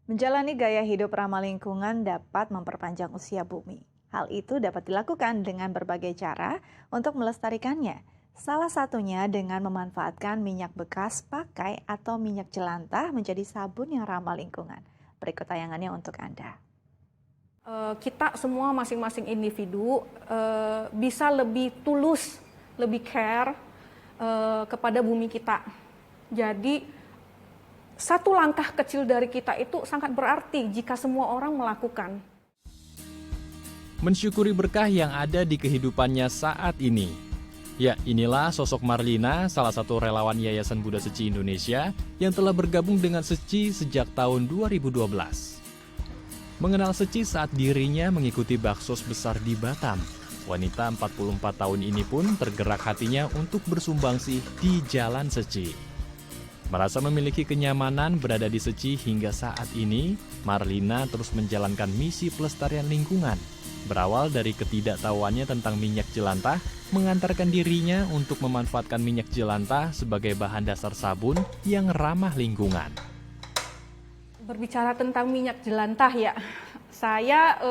Menjalani gaya hidup ramah lingkungan dapat memperpanjang usia bumi. Hal itu dapat dilakukan dengan berbagai cara untuk melestarikannya. Salah satunya dengan memanfaatkan minyak bekas pakai atau minyak jelantah menjadi sabun yang ramah lingkungan. Berikut tayangannya untuk Anda. Kita semua masing-masing individu bisa lebih tulus, lebih care kepada bumi kita. Jadi satu langkah kecil dari kita itu sangat berarti jika semua orang melakukan. Mensyukuri berkah yang ada di kehidupannya saat ini. Ya, inilah sosok Marlina, salah satu relawan Yayasan Buddha Seci Indonesia yang telah bergabung dengan Seci sejak tahun 2012. Mengenal Seci saat dirinya mengikuti baksos besar di Batam. Wanita 44 tahun ini pun tergerak hatinya untuk bersumbangsi di Jalan Seci. Merasa memiliki kenyamanan berada di Seci hingga saat ini, Marlina terus menjalankan misi pelestarian lingkungan. Berawal dari ketidaktahuannya tentang minyak jelantah, mengantarkan dirinya untuk memanfaatkan minyak jelantah sebagai bahan dasar sabun yang ramah lingkungan. Berbicara tentang minyak jelantah ya, saya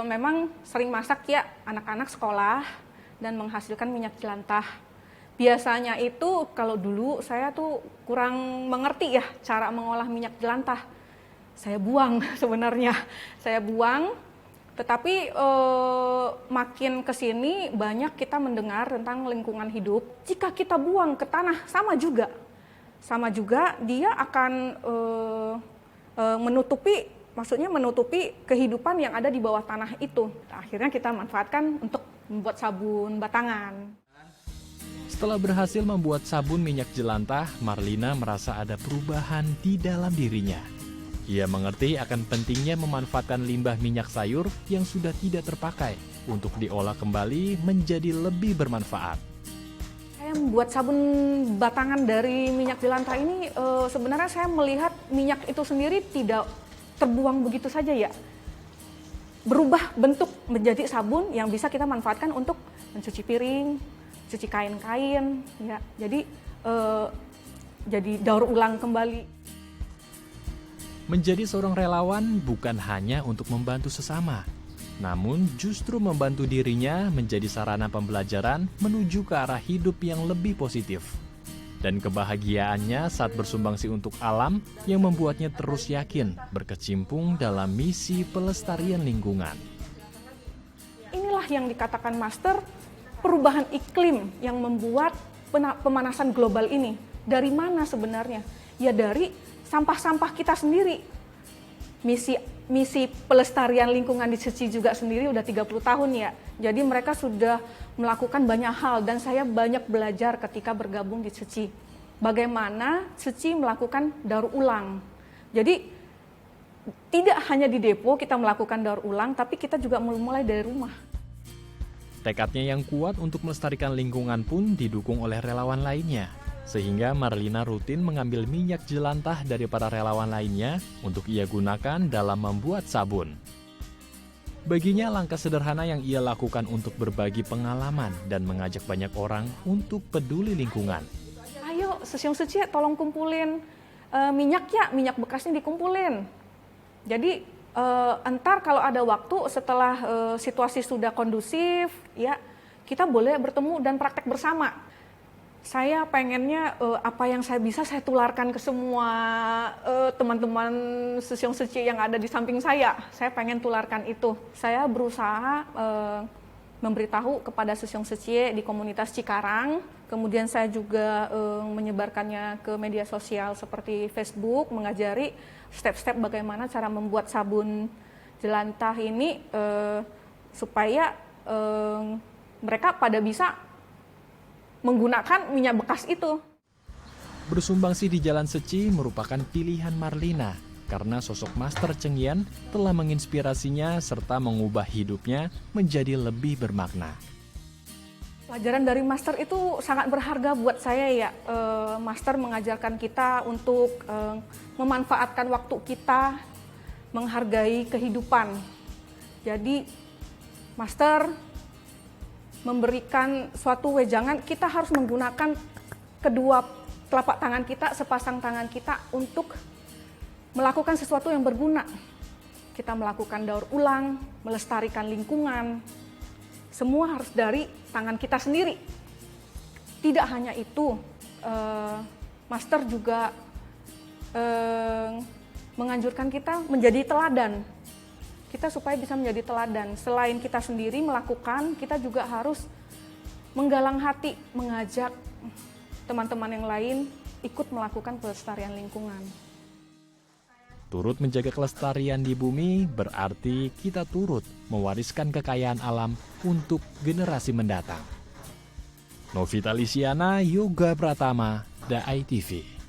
memang sering masak ya anak-anak sekolah dan menghasilkan minyak jelantah. Biasanya itu kalau dulu saya tuh kurang mengerti ya cara mengolah minyak jelantah. Saya buang sebenarnya, saya buang. Tetapi makin kesini banyak kita mendengar tentang lingkungan hidup. Jika kita buang ke tanah sama juga dia akan menutupi kehidupan yang ada di bawah tanah itu. Akhirnya kita manfaatkan untuk membuat sabun batangan. Setelah berhasil membuat sabun minyak jelantah, Marlina merasa ada perubahan di dalam dirinya. Ia mengerti akan pentingnya memanfaatkan limbah minyak sayur yang sudah tidak terpakai untuk diolah kembali menjadi lebih bermanfaat. Saya membuat sabun batangan dari minyak jelantah ini sebenarnya saya melihat minyak itu sendiri tidak terbuang begitu saja ya. Berubah bentuk menjadi sabun yang bisa kita manfaatkan untuk mencuci piring, cuci kain-kain, ya. Jadi daur ulang kembali. Menjadi seorang relawan bukan hanya untuk membantu sesama, namun justru membantu dirinya menjadi sarana pembelajaran menuju ke arah hidup yang lebih positif. Dan kebahagiaannya saat bersumbangsi untuk alam yang membuatnya terus yakin berkecimpung dalam misi pelestarian lingkungan. Inilah yang dikatakan Master, perubahan iklim yang membuat pemanasan global ini. Dari mana sebenarnya? Ya dari sampah-sampah kita sendiri. Misi pelestarian lingkungan di Seci juga sendiri udah 30 tahun ya. Jadi mereka sudah melakukan banyak hal dan saya banyak belajar ketika bergabung di Seci. Bagaimana Seci melakukan daur ulang. Jadi tidak hanya di depo kita melakukan daur ulang, tapi kita juga mulai dari rumah. Tekadnya yang kuat untuk melestarikan lingkungan pun didukung oleh relawan lainnya. Sehingga Marlina rutin mengambil minyak jelantah dari para relawan lainnya untuk ia gunakan dalam membuat sabun. Baginya langkah sederhana yang ia lakukan untuk berbagi pengalaman dan mengajak banyak orang untuk peduli lingkungan. Ayo Sesiong Seci tolong kumpulin minyak ya, minyak bekasnya dikumpulin. Jadi entar kalau ada waktu setelah situasi sudah kondusif, ya kita boleh bertemu dan praktek bersama. Saya pengennya apa yang saya bisa saya tularkan ke semua teman-teman Sesiong Seci yang ada di samping saya. Saya pengen tularkan itu. Saya berusaha memberitahu kepada Sesiong Seci di komunitas Cikarang. Kemudian saya juga menyebarkannya ke media sosial seperti Facebook, mengajari step-step bagaimana cara membuat sabun jelantah ini supaya mereka pada bisa menggunakan minyak bekas itu. Bersumbangsi di Jalan Seci merupakan pilihan Marlina karena sosok Master Chengyan telah menginspirasinya serta mengubah hidupnya menjadi lebih bermakna. Pelajaran dari Master itu sangat berharga buat saya ya. Master mengajarkan kita untuk memanfaatkan waktu kita, menghargai kehidupan. Jadi Master memberikan suatu wejangan, kita harus menggunakan kedua telapak tangan kita, sepasang tangan kita untuk melakukan sesuatu yang berguna. Kita melakukan daur ulang, melestarikan lingkungan. Semua harus dari tangan kita sendiri. Tidak hanya itu, Master juga menganjurkan kita menjadi teladan. Kita supaya bisa menjadi teladan. Selain kita sendiri melakukan, kita juga harus menggalang hati, mengajak teman-teman yang lain ikut melakukan pelestarian lingkungan. Turut menjaga kelestarian di bumi berarti kita turut mewariskan kekayaan alam untuk generasi mendatang. Novita Lisiana, Yoga Pratama, The ITV.